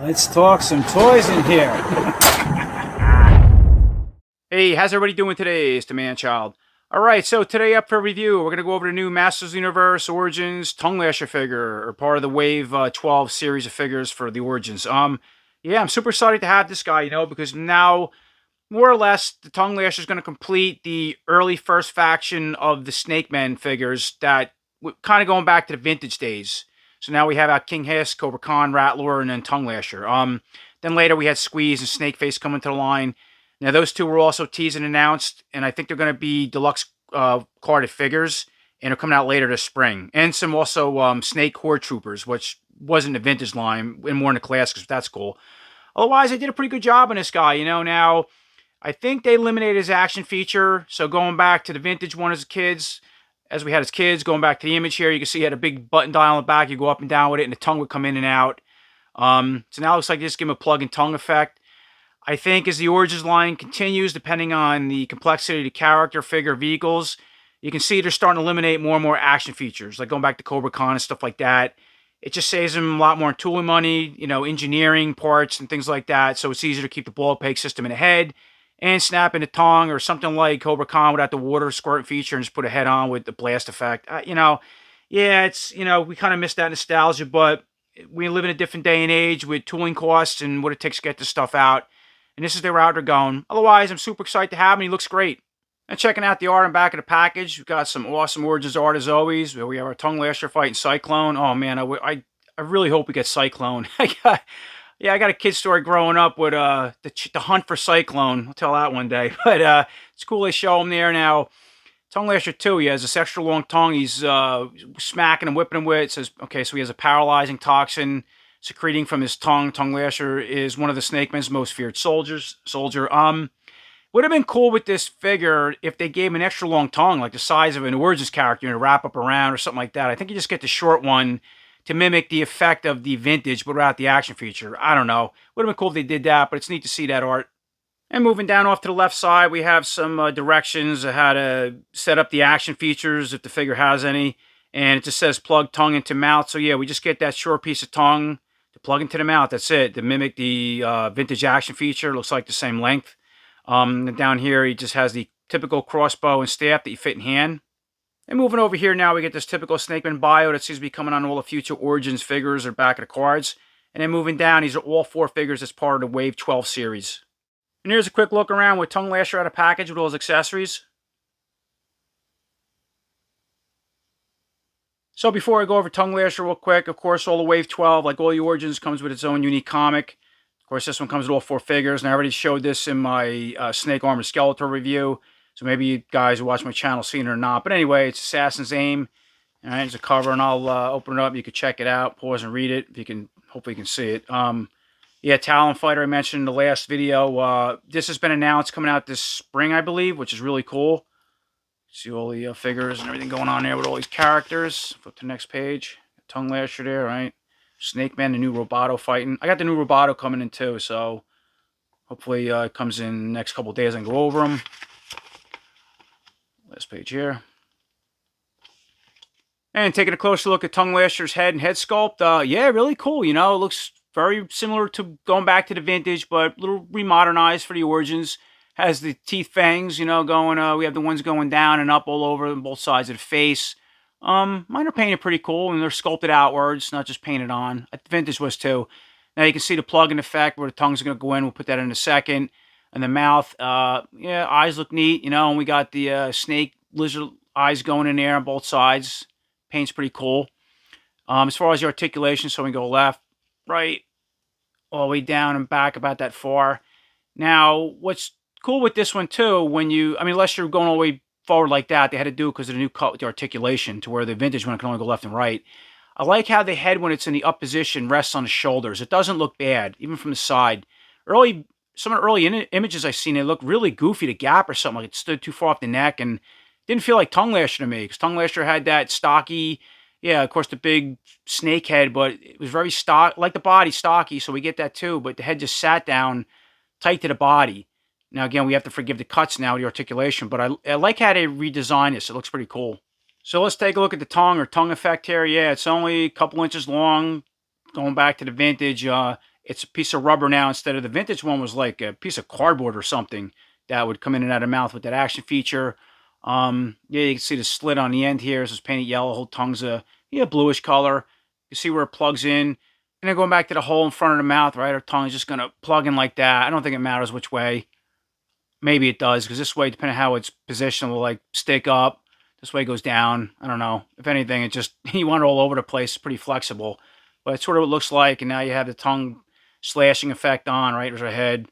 Let's talk some toys in here. Hey, how's everybody doing today? It's the Man-Child. Alright, so today up for review, we're going to go over the new Masters of the Universe Origins Tung Lashor figure, or part of the Wave 12 series of figures for the Origins. Yeah, I'm super excited to have this guy, because now, more or less, the Tung Lashor is going to complete the early first faction of the Snake Men figures that, kind of going back to the vintage days. So now we have King Hiss, Cobra Khan, Rattler, and then Tung Lashor. Then later we had Squeeze and Snakeface coming to the line. Now those two were also teased and announced, and I think they're going to be deluxe carded figures, and they're coming out later this spring. And some also Snake Horde Troopers, which wasn't the vintage line, and more in the classics, but that's cool. Otherwise, they did a pretty good job on this guy, Now, I think they eliminated his action feature, so going back to the vintage one as we had as kids, going back to the image here, you can see he had a big button dial on the back. You go up and down with it, and the tongue would come in and out. So now it looks like they just give him a plug and tongue effect. I think as the Origins line continues, depending on the complexity of the character, figure, vehicles, you can see they're starting to eliminate more and more action features, like going back to Cobra Khan and stuff like that. It just saves them a lot more in tooling money, engineering parts and things like that, so it's easier to keep the ball peg system in the head and snap in the tongue, or something like Cobra Khan without the water squirt feature and just put a head on with the blast effect. Yeah, it's, we kind of miss that nostalgia, but we live in a different day and age with tooling costs and what it takes to get this stuff out. And this is the route they're going. Otherwise, I'm super excited to have him. He looks great. And checking out the art on the back of the package, we've got some awesome Origins art as always. We have our Tung Lashor fighting Cyclone. Oh man, I really hope we get Cyclone. I got a kid story growing up with the hunt for Cyclone. I'll tell that one day. But it's cool they show him there now. Tung Lashor too. He has this extra long tongue. He's smacking and whipping him with. It says, okay, so he has a paralyzing toxin secreting from his tongue. Tung Lashor is one of the Snake Man's most feared soldier. Would have been cool with this figure if they gave him an extra long tongue, like the size of an Origins character, to wrap up around or something like that. I think you just get the short one to mimic the effect of the vintage, but without the action feature. I don't know. Would have been cool if they did that, but it's neat to see that art. And moving down off to the left side, we have some directions on how to set up the action features if the figure has any. And it just says plug tongue into mouth. So yeah, we just get that short piece of tongue to plug into the mouth. That's it. To mimic the vintage action feature. It looks like the same length. And down here, he just has the typical crossbow and staff that you fit in hand. And moving over here now, we get this typical Snakeman bio that seems to be coming on all the future Origins figures or back of the cards. And then moving down, these are all 4 figures as part of the Wave 12 series. And here's a quick look around with Tung Lashor out of package with all his accessories. So before I go over Tung Lashor real quick, of course, all the Wave 12, like all the Origins, comes with its own unique comic. Of course, this one comes with all 4 figures, and I already showed this in my Snake Armor Skeletor review. So maybe you guys who watch my channel seen it or not. But anyway, it's Assassin's Aim. All right, there's a cover, and I'll open it up. You can check it out, pause and read it. If you can, hopefully you can see it. Yeah, Talon Fighter I mentioned in the last video. This has been announced coming out this spring, I believe, which is really cool. See all the figures and everything going on there with all these characters. Flip to the next page. Tung Lashor there, right? Snake Man, the new Roboto fighting. I got the new Roboto coming in too, so hopefully it comes in the next couple of days. I can go over them. Last page here. And taking a closer look at Tung Lashor's head and head sculpt. Yeah, really cool. It looks very similar to going back to the vintage, but a little remodernized for the Origins. Has the teeth fangs, going, we have the ones going down and up all over on both sides of the face. Mine are painted pretty cool, and they're sculpted outwards, not just painted on. The vintage was too. Now you can see the plug-in effect where the tongue's going to go in. We'll put that in a second. And the mouth, yeah, eyes look neat, and we got the snake lizard eyes going in there on both sides. Paint's pretty cool. As far as the articulation, so we go left, right, all the way down and back about that far. Now, what's cool with this one too, unless you're going all the way forward like that, they had to do it because of the new cut with the articulation, to where the vintage one can only go left and right. I like how the head, when it's in the up position, rests on the shoulders. It doesn't look bad, even from the side. Some of the early images I've seen, they look really goofy, the gap or something, like it stood too far off the neck, and didn't feel like Tung Lashor to me, because Tung Lashor had that stocky, yeah, of course the big snake head, but it was very stock, like the body, stocky, so we get that too, but the head just sat down tight to the body. Now, again, we have to forgive the cuts now, the articulation, but I like how they redesigned this. It looks pretty cool. So let's take a look at the tongue or tongue effect here. Yeah, it's only a couple inches long, going back to the vintage. it's a piece of rubber now instead of the vintage one was like a piece of cardboard or something that would come in and out of the mouth with that action feature. Yeah, you can see the slit on the end here. This is painted yellow. Whole tongue's a bluish color. You see where it plugs in. And then going back to the hole in front of the mouth, right? Our tongue is just going to plug in like that. I don't think it matters which way. Maybe it does, because this way, depending on how it's positioned, will like stick up. This way it goes down. I don't know. If anything, it just, you want it all over the place. It's pretty flexible. But it's sort of what it looks like. And now you have the tongue slashing effect on, right? There's our head.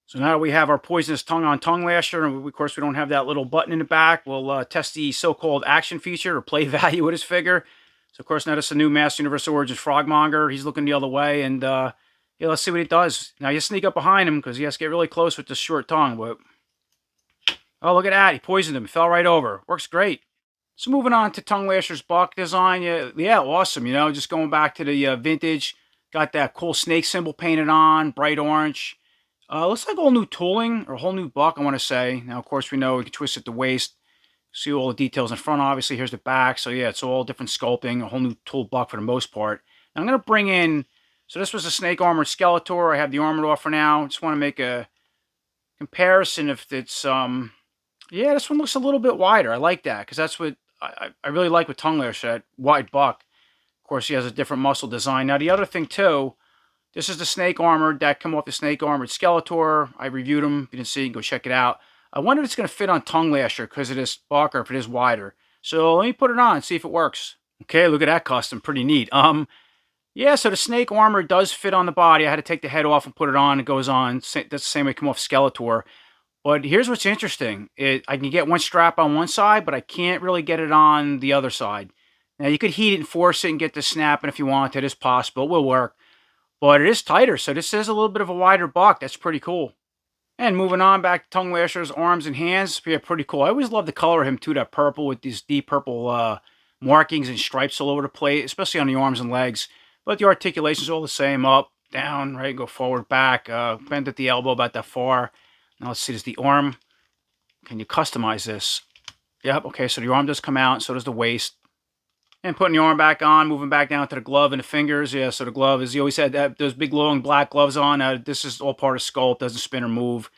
So now that we have our poisonous tongue on Tung Lashor, and of course we don't have that little button in the back, we'll test the so-called action feature or play value with his figure. So of course now this is a new Master Universe Origins Frogmonger. He's looking the other way, and yeah, let's see what he does. Now you sneak up behind him because he has to get really close with this short tongue. But oh, look at that! He poisoned him. He fell right over. Works great. So moving on to Tung Lashor's buck design, yeah, awesome. You know, just going back to the vintage, got that cool snake symbol painted on, bright orange. Looks like all new tooling, or a whole new buck, I want to say. Now, of course, we know we can twist at the waist. See all the details in front, obviously. Here's the back. So, yeah, it's all different sculpting. A whole new tool buck for the most part. Now, I'm going to bring in... So, this was a snake armored Skeletor. I have the armored off for now. Just want to make a comparison if it's... Yeah, this one looks a little bit wider. I like that, because that's what I really like with Tung Lashor, that wide buck. Of course, he has a different muscle design. Now, the other thing, too... This is the snake armored that come off the snake armored Skeletor. I reviewed him. If you didn't see, you can go check it out. I wonder if it's going to fit on Tung Lashor because of this buck, or if it is wider. So let me put it on and see if it works. Okay, look at that custom. Pretty neat. Yeah, so the snake armor does fit on the body. I had to take the head off and put it on. It goes on. That's the same way it came off Skeletor. But here's what's interesting. I can get one strap on one side, but I can't really get it on the other side. Now, you could heat it and force it and get this snapping if you want. It is possible. It will work. But it is tighter, so this is a little bit of a wider buck. That's pretty cool. And moving on back to Tung Lashor's arms and hands. Yeah, pretty cool. I always love the color of him, too, that purple with these deep purple markings and stripes all over the plate, especially on the arms and legs. But the articulation's all the same. Up, down, right, go forward, back. Bend at the elbow about that far. Now let's see, there's the arm. Can you customize this? Yep, okay, so the arm does come out, so does the waist. And putting the arm back on, moving back down to the glove and the fingers. Yeah, so the glove is, he always had those big long black gloves on. This is all part of Sculpt, doesn't spin or move.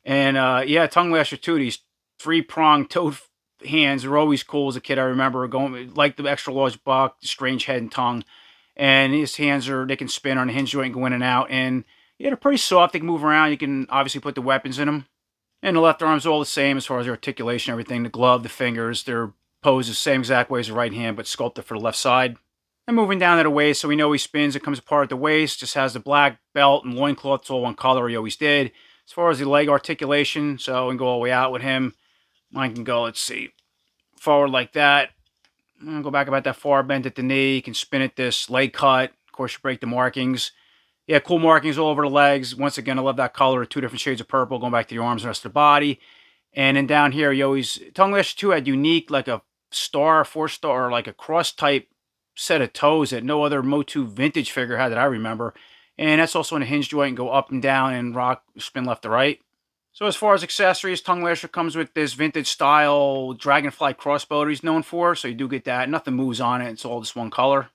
And yeah, Tung Lashor too, these three-pronged toed hands are always cool as a kid. I remember going, like the extra large buck, strange head and tongue. And his hands they can spin on the hinge joint and go in and out. And yeah, they're pretty soft, they can move around. You can obviously put the weapons in them. And the left arm's all the same as far as the articulation, everything. The glove, the fingers, they're posed the same exact way as the right hand, but sculpted for the left side. And moving down to the waist, so we know he spins. It comes apart at the waist, just has the black belt and loincloth. It's all one color, he always did. As far as the leg articulation, so we can go all the way out with him. Mine can go, let's see, forward like that. And go back about that far, bend at the knee. You can spin it this leg cut. Of course, you break the markings. Yeah, cool markings all over the legs. Once again, I love that color, two different shades of purple, going back to the arms and the rest of the body. And then down here, you always, Tung Lashor 2 had unique, like a star, 4-star, like a cross type set of toes that no other Motu vintage figure had that I remember. And that's also in a hinge joint and go up and down and rock, spin left to right. So as far as accessories, Tung Lashor comes with this vintage style dragonfly crossbow that he's known for. So you do get that. Nothing moves on it. It's all just one color.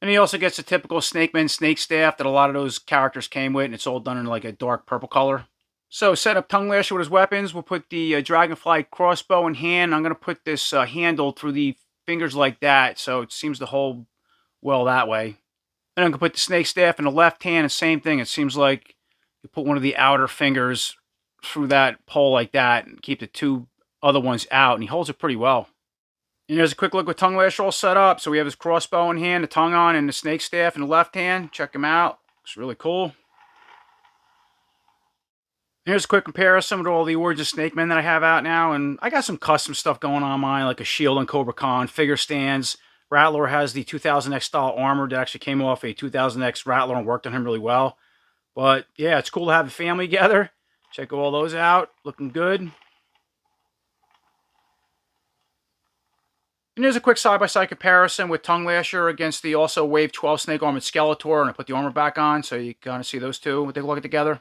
And he also gets the typical Snakeman snake staff that a lot of those characters came with. And it's all done in like a dark purple color. So set up Tung Lashor with his weapons. We'll put the dragonfly crossbow in hand. I'm going to put this handle through the fingers like that. So it seems to hold well that way. And I'm going to put the snake staff in the left hand. And same thing. It seems like you put one of the outer fingers through that pole like that. And keep the two other ones out. And he holds it pretty well. And here's a quick look with Tung Lashor all set up. So we have his crossbow in hand, the tongue on, and the snake staff in the left hand. Check him out. Looks really cool. Here's a quick comparison with all the Origins Snake Men that I have out now. And I got some custom stuff going on mine, like a shield on Cobra Khan, figure stands. Rattler has the 2000X style armor that actually came off a 2000X Rattler and worked on him really well. But yeah, it's cool to have the family together. Check all those out. Looking good. And here's a quick side-by-side comparison with Tung Lashor against the also Wave 12 Snake Armored Skeletor. And I put the armor back on so you kind of see those two. We'll take a look at together.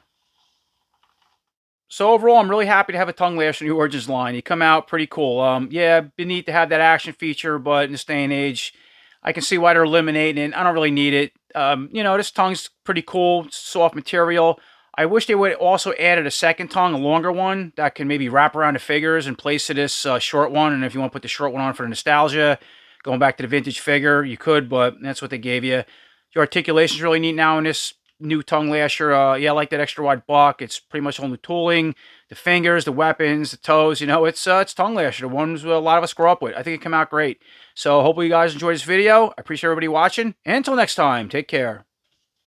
So overall, I'm really happy to have a Tung Lashor in the Origins line. He come out pretty cool. Yeah, it'd be neat to have that action feature, but in this day and age, I can see why they're eliminating it. I don't really need it. You know, this tongue's pretty cool, soft material. I wish they would also added a second tongue, a longer one, that can maybe wrap around the figures in place of this short one. And if you want to put the short one on for the nostalgia, going back to the vintage figure, you could, but that's what they gave you. The articulation is really neat now in this new tongue lasher. Yeah, I like that extra wide buck. It's pretty much all new tooling. The fingers, the weapons, the toes, you know, it's tongue lasher, the ones a lot of us grew up with. I think it came out great. So hopefully you guys enjoyed this video. I appreciate everybody watching. And until next time, take care.